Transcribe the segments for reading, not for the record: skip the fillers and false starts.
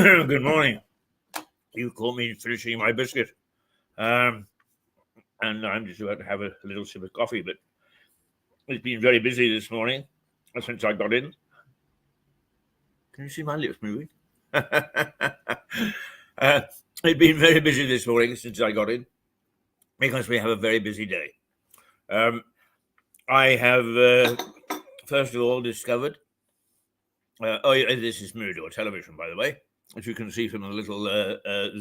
Good morning. You caught me finishing my biscuit. And I'm just about to have a little sip of coffee, but it's been very busy this morning since I got in. Can you see my lips moving? It's been very busy this morning since I got in because we have a very busy day. I have, first of all, discovered. This is Mirador Television, by the way, as you can see from the little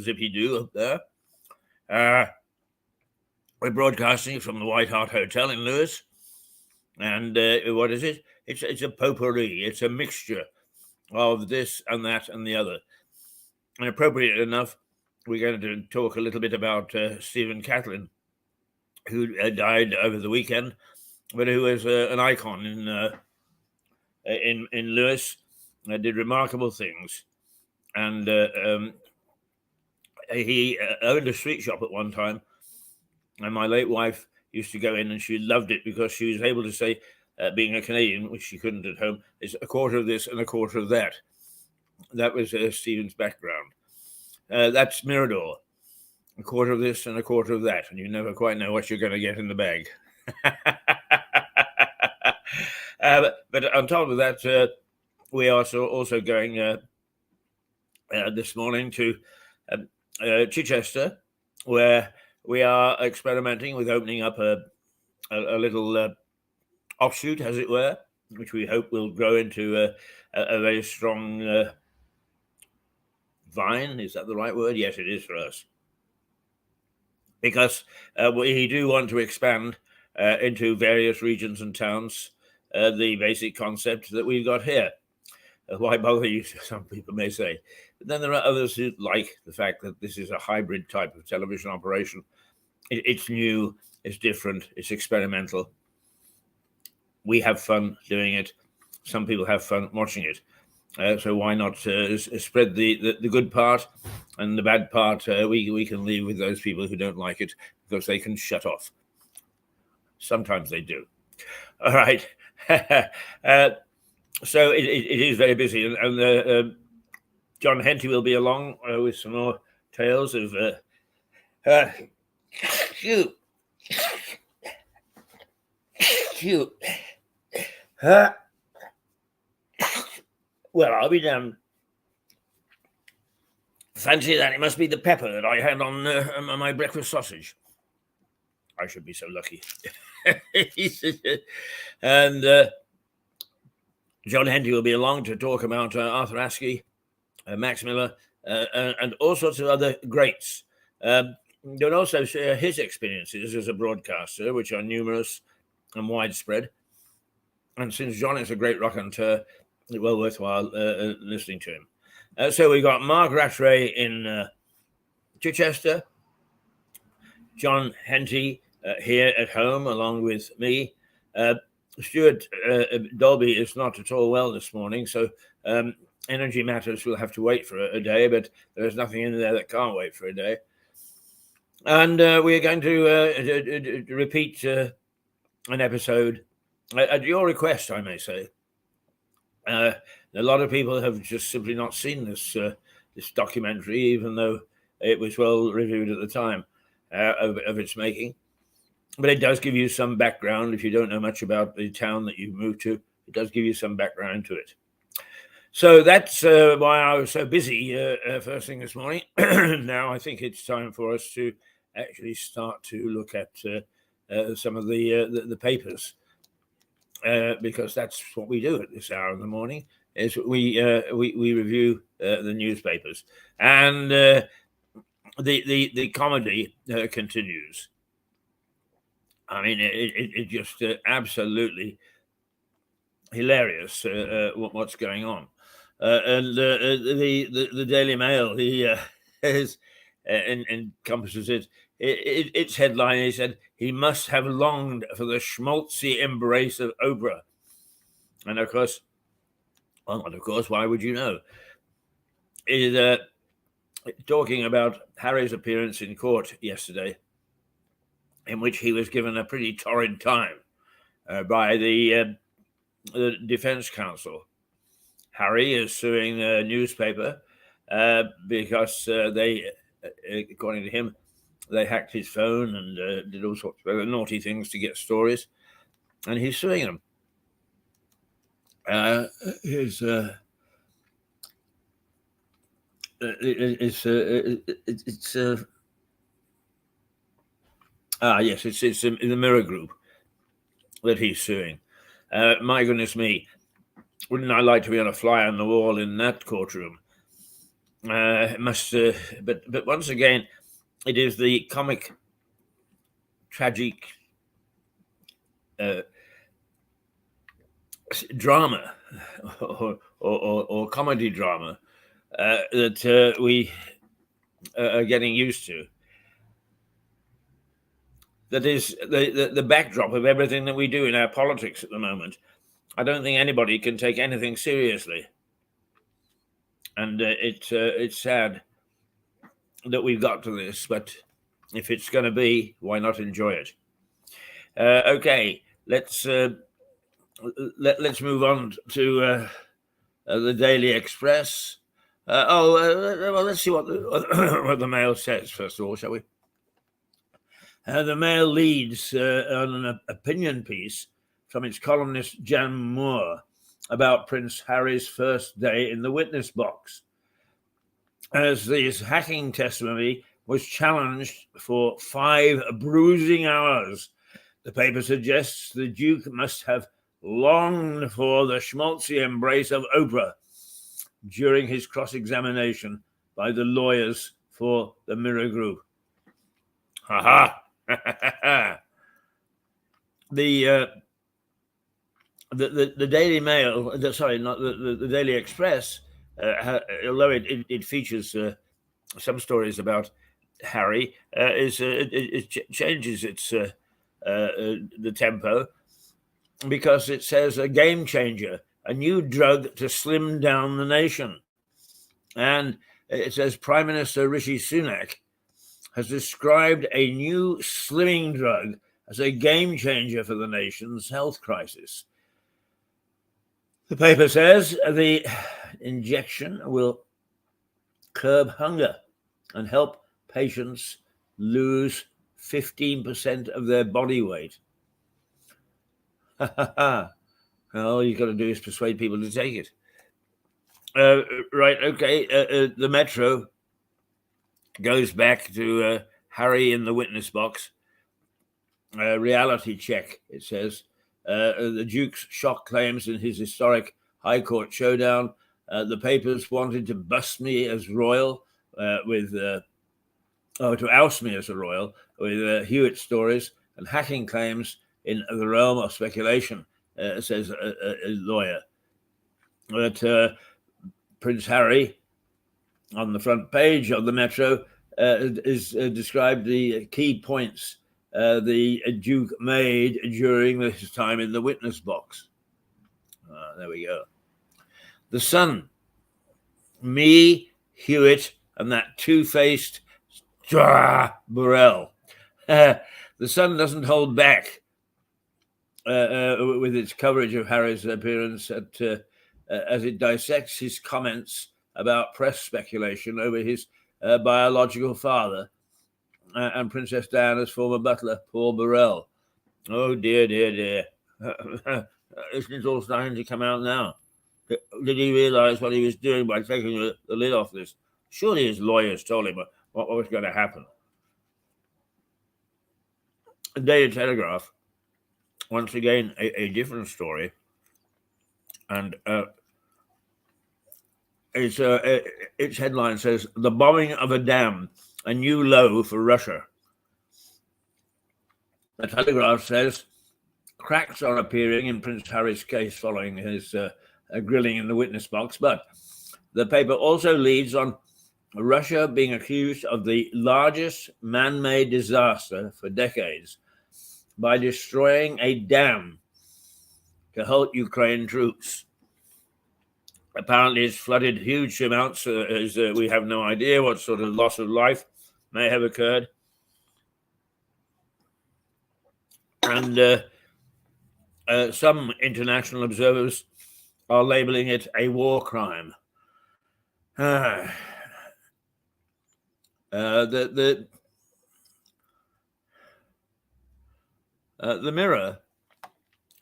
zippy doo up there. We're broadcasting from the White Hart Hotel in Lewes. And what is it? It's a potpourri. It's a mixture of this and that and the other. And appropriate enough, we're going to talk a little bit about Stephen Catlin, who died over the weekend, but who was an icon in Lewes. Did remarkable things, and he owned a street shop at one time. And my late wife used to go in, and she loved it because she was able to say, being a Canadian, which she couldn't at home, is a quarter of this and a quarter of that. That was Stephen's background. That's Mirador. A quarter of this and a quarter of that, and you never quite know what you're going to get in the bag. But on top of that, we are also going this morning to Chichester, where we are experimenting with opening up a little offshoot, as it were, which we hope will grow into a very strong vine. Is that the right word? Yes, it is for us. Because we do want to expand into various regions and towns the basic concept that we've got here. Why bother you, some people may say. But then there are others who like the fact that this is a hybrid type of television operation. It's new, it's different, it's experimental. We have fun doing it. Some people have fun watching it. So why not spread the good part, and the bad part we can leave with those people who don't like it, because they can shut off. Sometimes they do. All right. So it is very busy, and John Henty will be along with some more tales of well, I'll be damned. Fancy that. It must be the pepper that I had on my breakfast sausage. I should be so lucky. And John Henty will be along to talk about Arthur Askey, Max Miller, and all sorts of other greats. He'll also share his experiences as a broadcaster, which are numerous and widespread. And since John is a great raconteur, it's well worthwhile listening to him. So we've got Mark Rattray in Chichester, John Henty here at home, along with me. Stuart Dolby is not at all well this morning, so Energy Matters will have to wait for a day, but there's nothing in there that can't wait for a day. And we're going to repeat an episode at your request, I may say. A lot of people have just simply not seen this documentary, even though it was well reviewed at the time of its making. But it does give you some background. If you don't know much about the town that you've moved to, it does give you some background to it. So that's why I was so busy first thing this morning. Now I think it's time for us to actually start to look at some of the papers, because that's what we do at this hour in the morning. Is we review the newspapers, and the comedy continues. I mean, it just absolutely hilarious what's going on. And the Daily Mail, he encompasses it. Its headline, he said, he must have longed for the schmaltzy embrace of Oprah. And of course, why would you know? It is talking about Harry's appearance in court yesterday, in which he was given a pretty torrid time by the Defense Counsel. Harry is suing a newspaper because they, according to him, they hacked his phone and did all sorts of naughty things to get stories, and he's suing them. Yes, it's the Mirror Group that he's suing. My goodness me, wouldn't I like to be on a fly on the wall in that courtroom? But once again, it is the comic, tragic drama or comedy drama that we are getting used to. That is the backdrop of everything that we do in our politics at the moment. I don't think anybody can take anything seriously, and it's sad that we've got to this. But if it's going to be, why not enjoy it? Okay, let's move on to the Daily Express. Well, let's see what the Mail says first of all, shall we? The Mail leads on an opinion piece from its columnist Jan Moore about Prince Harry's first day in the witness box, as his hacking testimony was challenged for 5 bruising hours. The paper suggests the Duke must have longed for the schmaltzy embrace of Oprah during his cross-examination by the lawyers for the Mirror Group. Ha ha! The Daily Mail, the Daily Express, although it features some stories about Harry, it changes its the tempo, because it says a game changer, a new drug to slim down the nation, and it says Prime Minister Rishi Sunak has described a new slimming drug as a game changer for the nation's health crisis. The paper says the injection will curb hunger and help patients lose 15% of their body weight. All you've got to do is persuade people to take it. Right, okay. The Metro goes back to Harry in the witness box. Reality check, it says. The Duke's shock claims in his historic High Court showdown. The papers wanted to bust me as royal to oust me as a royal with Hewitt stories and hacking claims in the realm of speculation, says a lawyer. But Prince Harry, on the front page of the Metro, is described the key points the Duke made during his time in the witness box. There we go. The Sun, me, Hewitt, and that two-faced Burrell. The Sun doesn't hold back with its coverage of Harry's appearance as it dissects his comments about press speculation over his biological father and Princess Diana's former butler, Paul Burrell. Oh, dear, dear, dear. Isn't it all starting to come out now? Did he realize what he was doing by taking the lid off this? Surely his lawyers told him what was going to happen. The Daily Telegraph, once again, a different story. And its headline says, "The bombing of a dam, a new low for Russia." The Telegraph says, cracks are appearing in Prince Harry's case following his grilling in the witness box. But the paper also leads on Russia being accused of the largest man-made disaster for decades by destroying a dam to help Ukraine troops. Apparently, it's flooded huge amounts. We have no idea what sort of loss of life may have occurred. And some international observers are labeling it a war crime. The Mirror,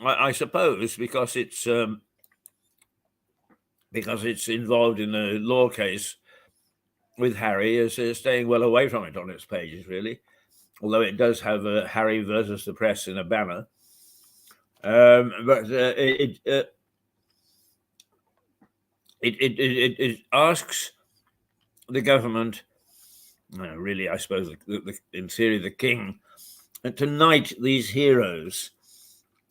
I suppose, because it's involved in a law case with Harry, is staying well away from it on its pages, really. Although it does have Harry versus the press in a banner. But it asks the government, really, I suppose, in theory, the king, to knight these heroes.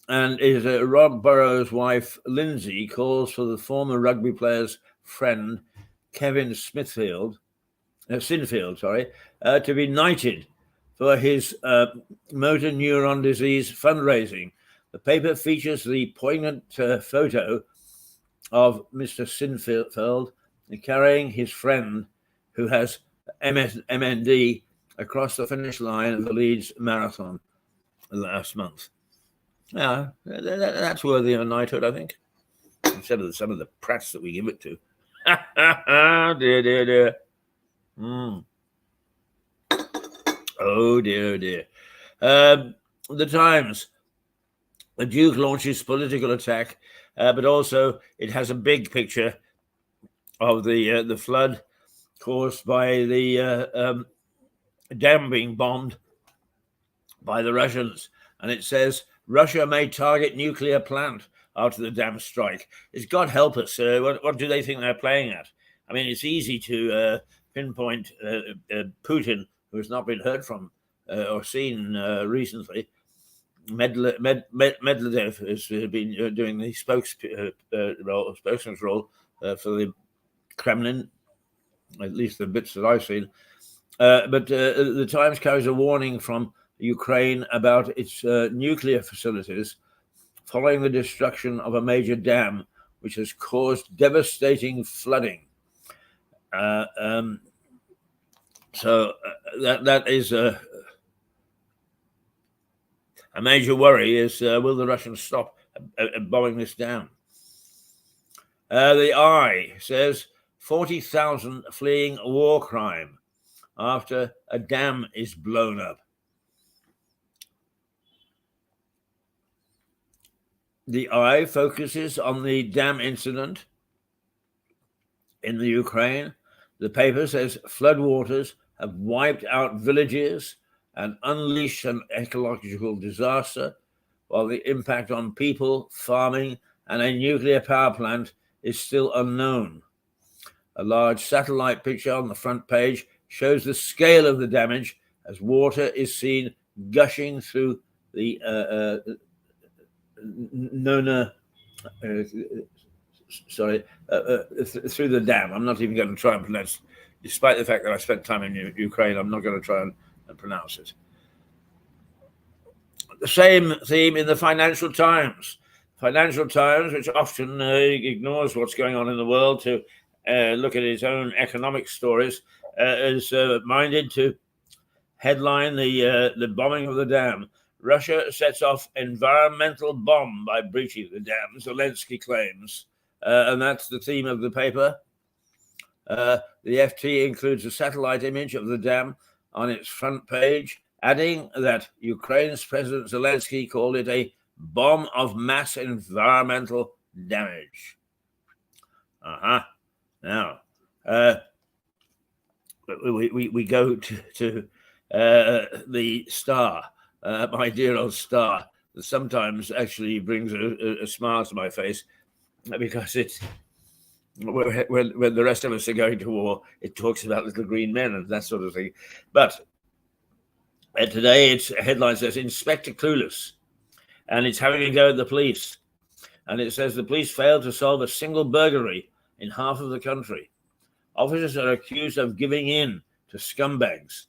And is Rob Burrows' wife, Lindsay, calls for the former rugby player's friend, Kevin Sinfield, to be knighted for his motor neuron disease fundraising. The paper features the poignant photo of Mr. Sinfield carrying his friend who has MND across the finish line of the Leeds Marathon last month. Yeah, that's worthy of a knighthood, I think, instead of some of the prats that we give it to. Dear. Oh, dear. The Times. The Duke launches political attack, but also it has a big picture of the flood caused by the dam being bombed by the Russians. And it says, Russia may target nuclear plant after the dam strike. It's God help us. What do they think they're playing at? I mean, it's easy to pinpoint Putin, who has not been heard from or seen recently. Medvedev has been doing the spokesman's role for the Kremlin, at least the bits that I've seen. But the Times carries a warning from Ukraine about its nuclear facilities following the destruction of a major dam, which has caused devastating flooding. So that is a major worry, is will the Russians stop bombing this dam? The Eye says 40,000 fleeing war crime after a dam is blown up. The Eye focuses on the dam incident in the Ukraine. The paper says floodwaters have wiped out villages and unleashed an ecological disaster, while the impact on people, farming, and a nuclear power plant is still unknown. A large satellite picture on the front page shows the scale of the damage as water is seen gushing through the through the dam. I'm not even going to try and pronounce, despite the fact that I spent time in Ukraine, I'm not going to try and pronounce it. The same theme in the Financial Times. Financial Times, which often ignores what's going on in the world to look at its own economic stories, is minded to headline the bombing of the dam. Russia sets off environmental bomb by breaching the dam, Zelensky claims. And that's the theme of the paper. The FT includes a satellite image of the dam on its front page, adding that Ukraine's President Zelensky called it a bomb of mass environmental damage. Now, we go to the Star, my dear old Star, that sometimes actually brings a smile to my face, because it's when the rest of us are going to war, it talks about little green men and that sort of thing. But today its headline says Inspector Clueless, and it's having a go at the police. And it says the police failed to solve a single burglary in half of the country. Officers are accused of giving in to scumbags.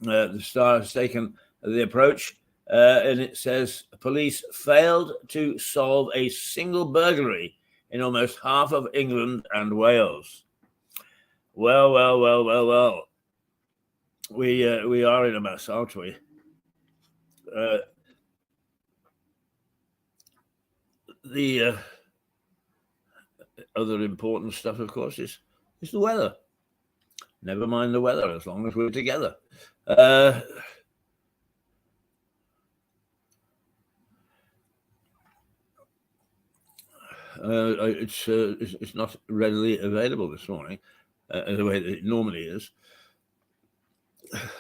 The Star has taken the approach, and it says police failed to solve a single burglary in almost half of England and Wales. Well. We are in a mess, aren't we? The other important stuff, of course, is the weather. Never mind the weather, as long as we're together. It's not readily available this morning, the way it normally is.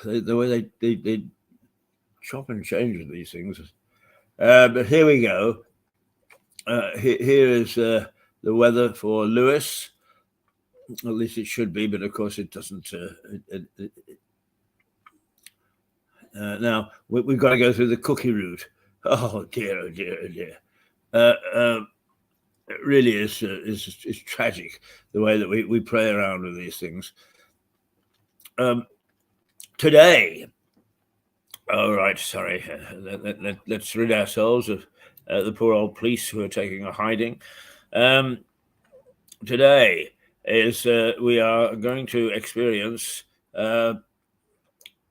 The way they chop and change with these things. But here we go. Here is the weather for Lewes. At least it should be, but of course it doesn't. Now we've got to go through the cookie route. Oh dear, oh dear, oh dear. It really is tragic the way that we play around with these things. Today, all right, sorry, let's rid ourselves of the poor old police who are taking a hiding. Today is we are going to experience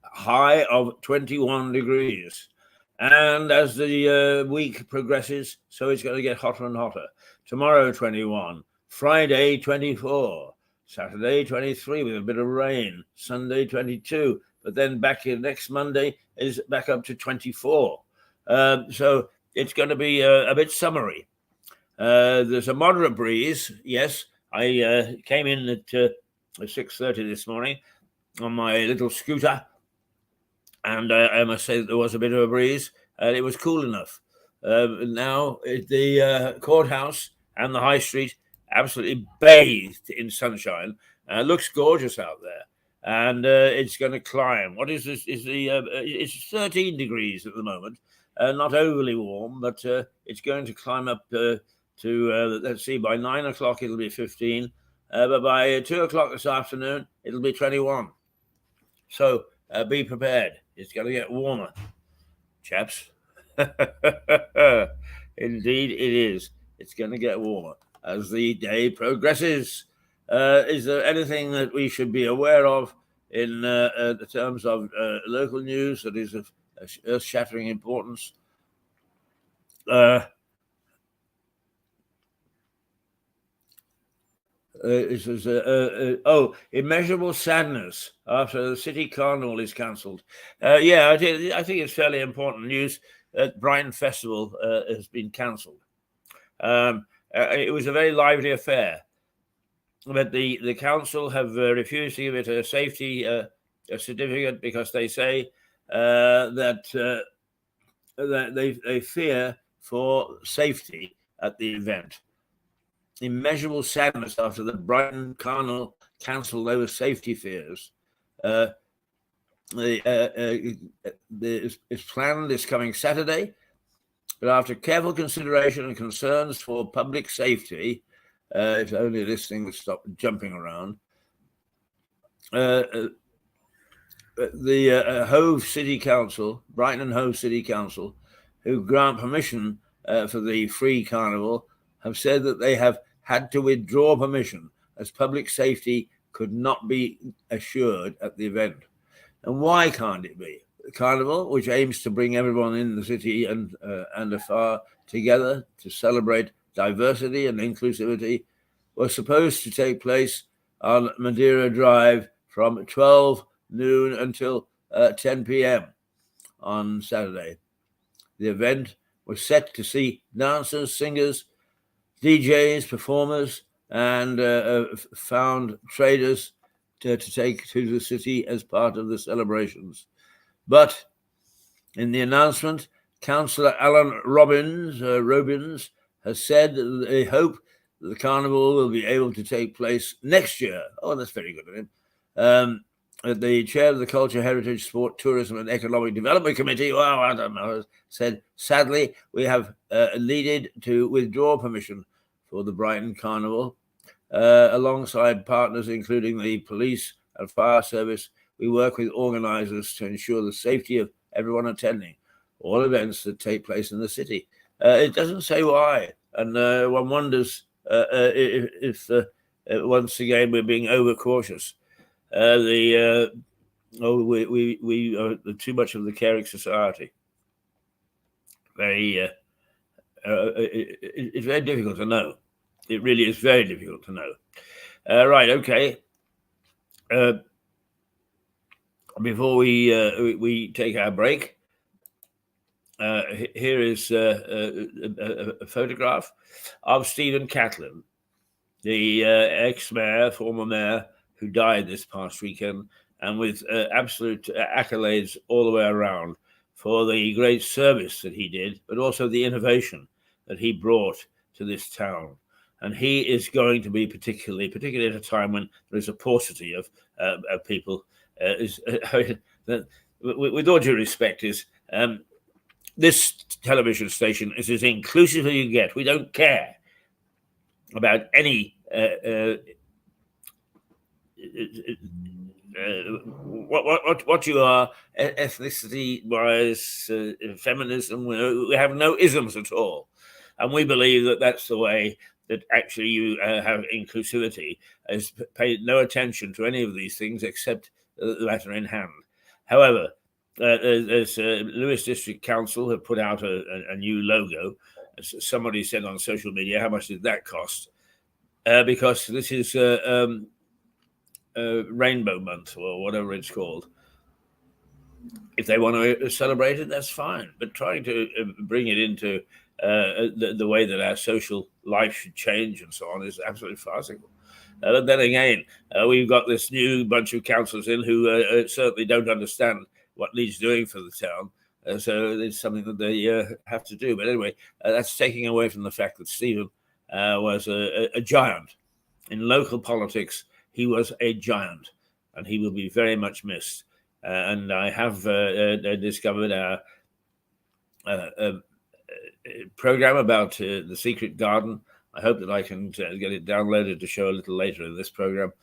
high of 21 degrees. And as the week progresses, so it's going to get hotter and hotter. Tomorrow, 21. Friday, 24. Saturday, 23 with a bit of rain. Sunday, 22. But then back here next Monday is back up to 24. So it's going to be a bit summery. There's a moderate breeze. Yes, I came in at 6:30 this morning on my little scooter. And I must say that there was a bit of a breeze, and it was cool enough. Now the courthouse and the high street absolutely bathed in sunshine. Looks gorgeous out there, and it's going to climb. What is this? It's 13 degrees at the moment, not overly warm, but it's going to climb up to let's see. By 9 o'clock it'll be 15, but by 2 o'clock this afternoon it'll be 21. So be prepared. It's going to get warmer, chaps. Indeed, it is. It's going to get warmer as the day progresses. Is there anything that we should be aware of in the terms of local news that is of earth-shattering importance? Immeasurable sadness after the city carnival is cancelled. I think it's fairly important news that Brighton Festival has been cancelled. It was a very lively affair, but the council have refused to give it a safety certificate because they say that they fear for safety at the event. Immeasurable sadness after the Brighton Carnival cancelled over safety fears. It's planned this coming Saturday, but after careful consideration and concerns for public safety, if only this thing would stop jumping around, the Hove City Council, Brighton and Hove City Council, who grant permission for the free carnival, have said that they have had to withdraw permission as public safety could not be assured at the event. And why can't it be? The carnival, which aims to bring everyone in the city and afar together to celebrate diversity and inclusivity, was supposed to take place on Madeira Drive from 12 noon until 10 p.m. on Saturday. The event was set to see dancers, singers, DJs, performers, and found traders to take to the city as part of the celebrations. But in the announcement, Councillor Alan Robbins has said that they hope that the carnival will be able to take place next year. Oh, that's very good of him. The chair of the Culture, Heritage, Sport, Tourism and Economic Development Committee, well, I don't know, said, sadly, we have needed to withdraw permission for the Brighton Carnival. Alongside partners, including the police and fire service, we work with organisers to ensure the safety of everyone attending all events that take place in the city. It doesn't say why, and one wonders if once again we're being overcautious. We are too much of the caring society. It's very difficult to know. It really is very difficult to know. Right, okay. before we take our break, here is a photograph of Stephen Catlin, the ex-mayor, former mayor, who died this past weekend, and with absolute accolades all the way around for the great service that he did, but also the innovation that he brought to this town. And he is going to be particularly at a time when there is a paucity of people. With all due respect, this television station is as inclusive as you get. We don't care about any what you are, ethnicity-wise, feminism. We have no isms at all, and we believe that that's the way that actually you have inclusivity. Is paid no attention to any of these things except the matter in hand. However, as Lewes District Council have put out a new logo. As somebody said on social media, how much did that cost? Because this is Rainbow Month or whatever it's called. If they want to celebrate it, that's fine. But trying to bring it into the way that our social life should change and so on is absolutely farcical. But then again, we've got this new bunch of councillors in who certainly don't understand what Leeds doing for the town. So it's something that they have to do. But anyway, that's taking away from the fact that Stephen was a giant. In local politics, he was a giant, and he will be very much missed. And I have discovered our program about the secret garden. I hope that I can get it downloaded to show a little later in this program.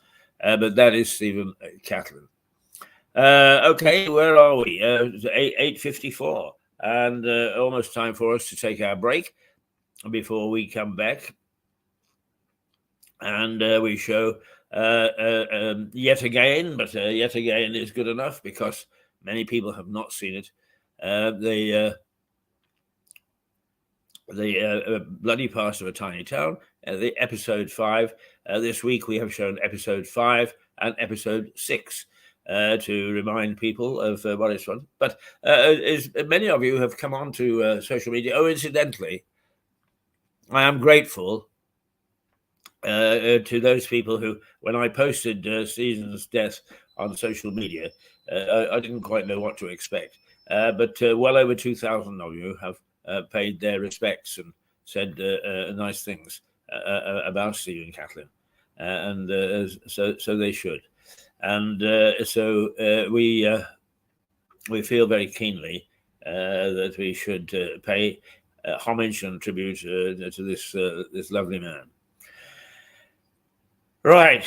But that is Stephen Catlin. Okay, where are we? 8:54, and almost time for us to take our break before we come back. And we show yet again, but yet again is good enough because many people have not seen it. The Bloody Past of a Tiny Town, the episode 5. This week we have shown episode 5 and episode 6 to remind people of what it's from. But as many of you have come on to social media, incidentally, I am grateful to those people who, when I posted Stephen's death on social media, I didn't quite know what to expect. But well over 2,000 of you have paid their respects and said nice things about Stephen Catlin, and so they should. And so we feel very keenly that we should pay homage and tribute to this lovely man. Right,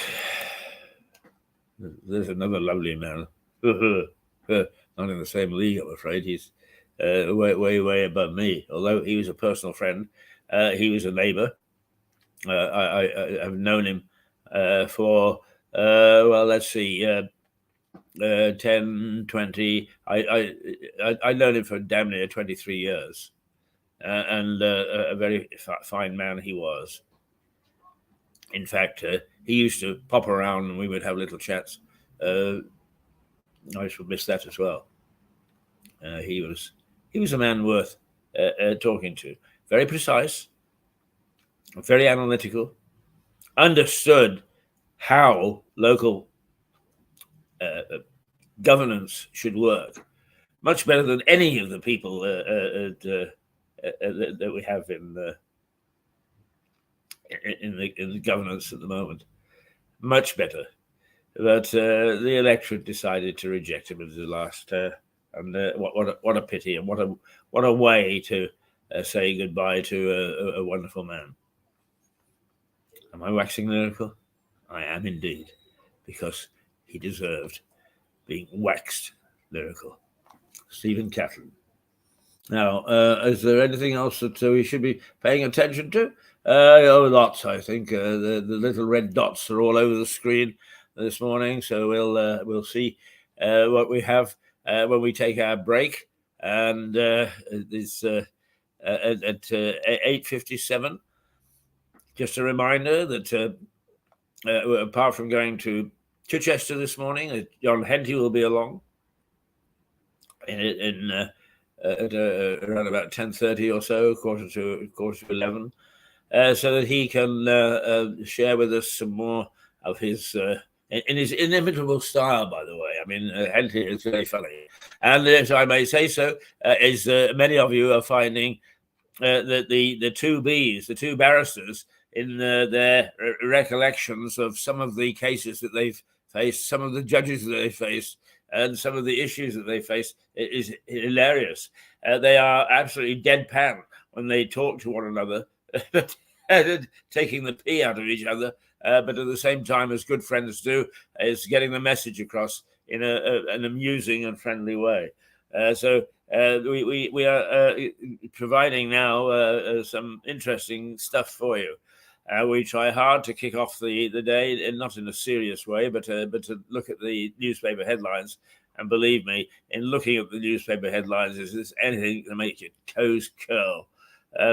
there's another lovely man. Not in the same league, I'm afraid. He's way above me. Although he was a personal friend, he was a neighbour. I have known him for well, let's see, 10, 20. I've known him for damn near 23 years, and a very fine man he was. In fact, he used to pop around and we would have little chats. I should miss that as well. He was a man worth talking to. Very precise, very analytical, understood how local governance should work much better than any of the people that we have in the governance at the moment. Much better. But the electorate decided to reject him as the last. And what a pity, and what a way to say goodbye to a wonderful man. Am I waxing lyrical? I am indeed, because he deserved being waxed lyrical. Stephen Catlin. Now, is there anything else that we should be paying attention to? Lots, I think. The little red dots are all over the screen this morning, so we'll see what we have when we take our break. And it's at 8:57. Just a reminder that apart from going to Chichester this morning, John Henty will be along. at around about 10:30 or so, quarter to 11, so that he can share with us some more of his in his inimitable style. By the way, I mean, Henty is very funny, and if I may say so, is many of you are finding that the two Bs, the two barristers, in their recollections of some of the cases that they've faced, some of the judges that they faced, and some of the issues that they face, is hilarious. They are absolutely deadpan when they talk to one another, taking the pee out of each other, but at the same time, as good friends do, is getting the message across in an amusing and friendly way. So we are providing now some interesting stuff for you. We try hard to kick off the day, and not in a serious way, but to look at the newspaper headlines. And believe me, in looking at the newspaper headlines, is this anything to make your toes curl?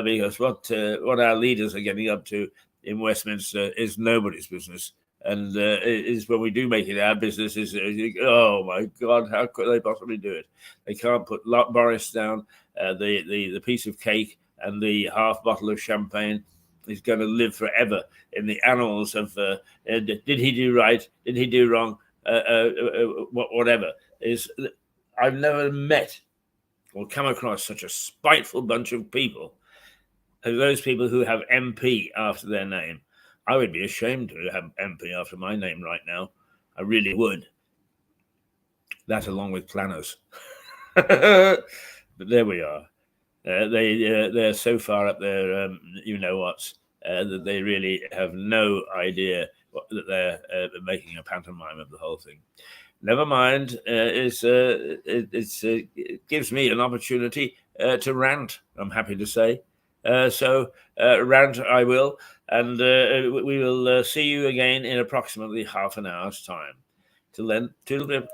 Because what our leaders are getting up to in Westminster is nobody's business. And it is when we do make it our business, oh my God, how could they possibly do it? They can't put Boris down. The piece of cake and the half bottle of champagne is going to live forever in the annals of did he do right? Did he do wrong? Whatever. I've never met or come across such a spiteful bunch of people as those people who have MP after their name. I would be ashamed to have MP after my name right now. I really would. That along with planners. But there we are. They're so far up there, you know what, that they really have no idea that they're making a pantomime of the whole thing. Never mind. It gives me an opportunity to rant, I'm happy to say. So rant I will, and we will see you again in approximately half an hour's time. Till then, toodle-pip.